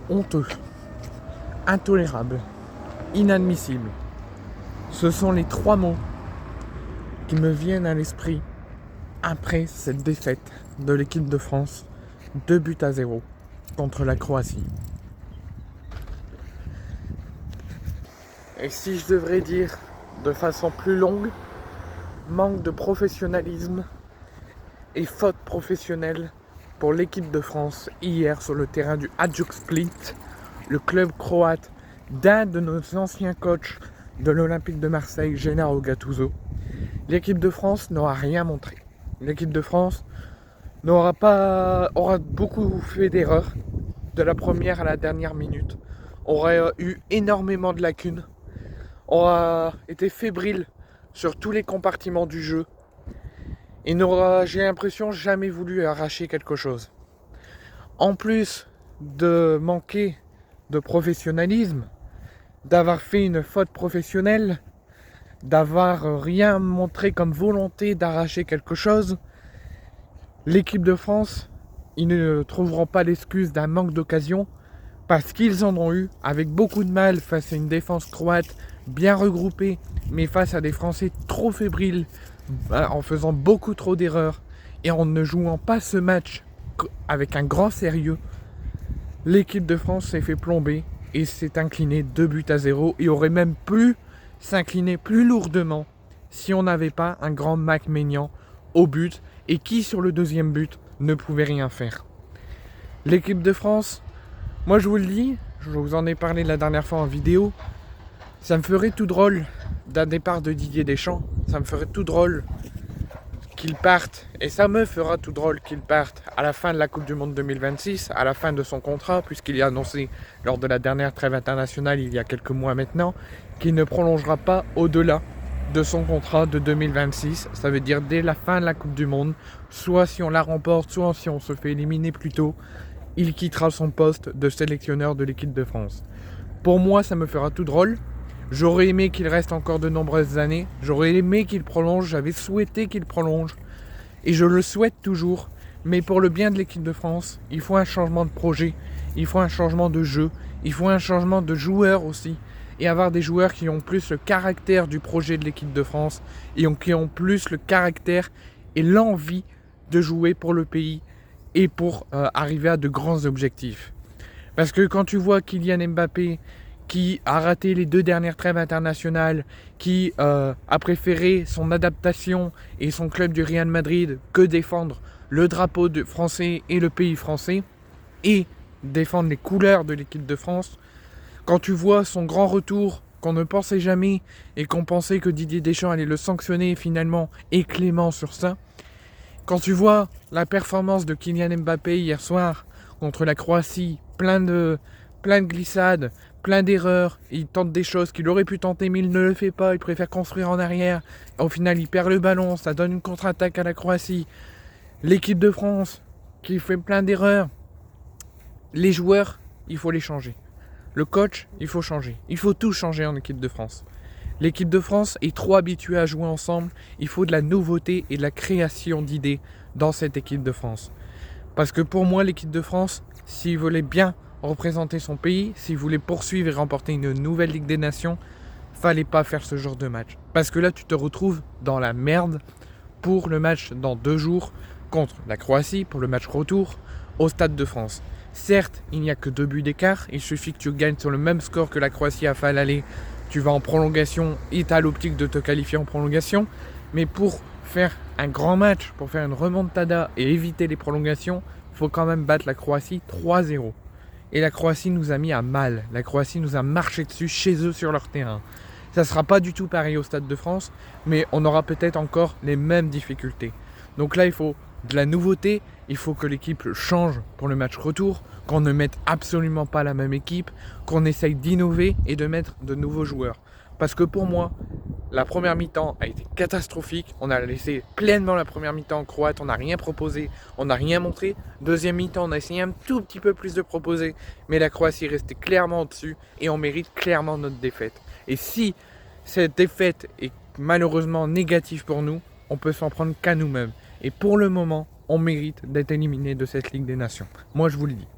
honteux, intolérable, inadmissible. Ce sont les 3 mots qui me viennent à l'esprit après cette défaite de l'équipe de France, 2-0 contre la Croatie. Et si je devrais dire de façon plus longue, manque de professionnalisme et faute professionnelle pour l'équipe de France hier sur le terrain du Hajduk Split, le club croate d'un de nos anciens coachs de l'Olympique de Marseille, Gennaro Gattuso. L'équipe de France n'aura rien montré. L'équipe de France aura beaucoup fait d'erreurs de la première à la dernière minute, aura eu énormément de lacunes, aura été fébrile sur tous les compartiments du jeu et n'aura, j'ai l'impression, jamais voulu arracher quelque chose. En plus de manquer de professionnalisme, d'avoir fait une faute professionnelle, d'avoir rien montré comme volonté d'arracher quelque chose, l'équipe de France, ils ne trouveront pas l'excuse d'un manque d'occasion parce qu'ils en ont eu avec beaucoup de mal face à une défense croate bien regroupée, mais face à des Français trop fébriles, en faisant beaucoup trop d'erreurs et en ne jouant pas ce match avec un grand sérieux. L'équipe de France s'est fait plomber et s'est inclinée 2-0 et aurait même pu s'incliner plus lourdement si on n'avait pas un grand Mac Maignan au but et qui sur le deuxième but ne pouvait rien faire. L'équipe de France, moi je vous le dis, je vous en ai parlé la dernière fois en vidéo, ça me ferait tout drôle d'un départ de Didier Deschamps, ça me ferait tout drôle qu'il parte, et ça me fera tout drôle qu'il parte à la fin de la Coupe du Monde 2026, à la fin de son contrat, puisqu'il a annoncé lors de la dernière trêve internationale il y a quelques mois maintenant, qu'il ne prolongera pas au-delà de son contrat de 2026, ça veut dire dès la fin de la Coupe du Monde, soit si on la remporte, soit si on se fait éliminer plus tôt, il quittera son poste de sélectionneur de l'équipe de France. Pour moi, ça me fera tout drôle. J'aurais aimé qu'il reste encore de nombreuses années. J'aurais aimé qu'il prolonge. J'avais souhaité qu'il prolonge. Et je le souhaite toujours. Mais pour le bien de l'équipe de France, il faut un changement de projet. Il faut un changement de jeu. Il faut un changement de joueurs aussi. Et avoir des joueurs qui ont plus le caractère du projet de l'équipe de France. Et qui ont plus le caractère et l'envie de jouer pour le pays. Et pour arriver à de grands objectifs. Parce que quand tu vois Kylian Mbappé qui a raté les 2 dernières trêves internationales, qui a préféré son adaptation et son club du Real Madrid que défendre le drapeau français et le pays français, et défendre les couleurs de l'équipe de France, quand tu vois son grand retour qu'on ne pensait jamais et qu'on pensait que Didier Deschamps allait le sanctionner finalement et clément sur ça, quand tu vois la performance de Kylian Mbappé hier soir contre la Croatie, plein de glissades, plein d'erreurs, il tente des choses qu'il aurait pu tenter mais il ne le fait pas, il préfère construire en arrière, au final il perd le ballon, ça donne une contre-attaque à la Croatie. L'équipe de France qui fait plein d'erreurs, les joueurs, il faut les changer. Le coach, il faut changer. Il faut tout changer en équipe de France. L'équipe de France est trop habituée à jouer ensemble, il faut de la nouveauté et de la création d'idées dans cette équipe de France. Parce que pour moi, l'équipe de France, s'il voulait bien représenter son pays, s'il voulait poursuivre et remporter une nouvelle Ligue des Nations, fallait pas faire ce genre de match. Parce que là, tu te retrouves dans la merde pour le match dans 2 jours contre la Croatie, pour le match retour au Stade de France. Certes, il n'y a que 2 buts d'écart, il suffit que tu gagnes sur le même score que la Croatie a fait à l'aller, tu vas en prolongation et tu as l'optique de te qualifier en prolongation. Mais pour faire un grand match, pour faire une remontada et éviter les prolongations, il faut quand même battre la Croatie 3-0. Et la Croatie nous a mis à mal. La Croatie nous a marché dessus chez eux sur leur terrain. Ça ne sera pas du tout pareil au Stade de France, mais on aura peut-être encore les mêmes difficultés. Donc là, il faut de la nouveauté, il faut que l'équipe change pour le match retour, qu'on ne mette absolument pas la même équipe, qu'on essaye d'innover et de mettre de nouveaux joueurs. Parce que pour moi, la première mi-temps a été catastrophique. On a laissé pleinement la première mi-temps croate, on n'a rien proposé, on n'a rien montré. Deuxième mi-temps, on a essayé un tout petit peu plus de proposer, mais la Croatie restait clairement au-dessus et on mérite clairement notre défaite. Et si cette défaite est malheureusement négative pour nous, on peut s'en prendre qu'à nous-mêmes. Et pour le moment, on mérite d'être éliminé de cette Ligue des Nations. Moi, je vous le dis.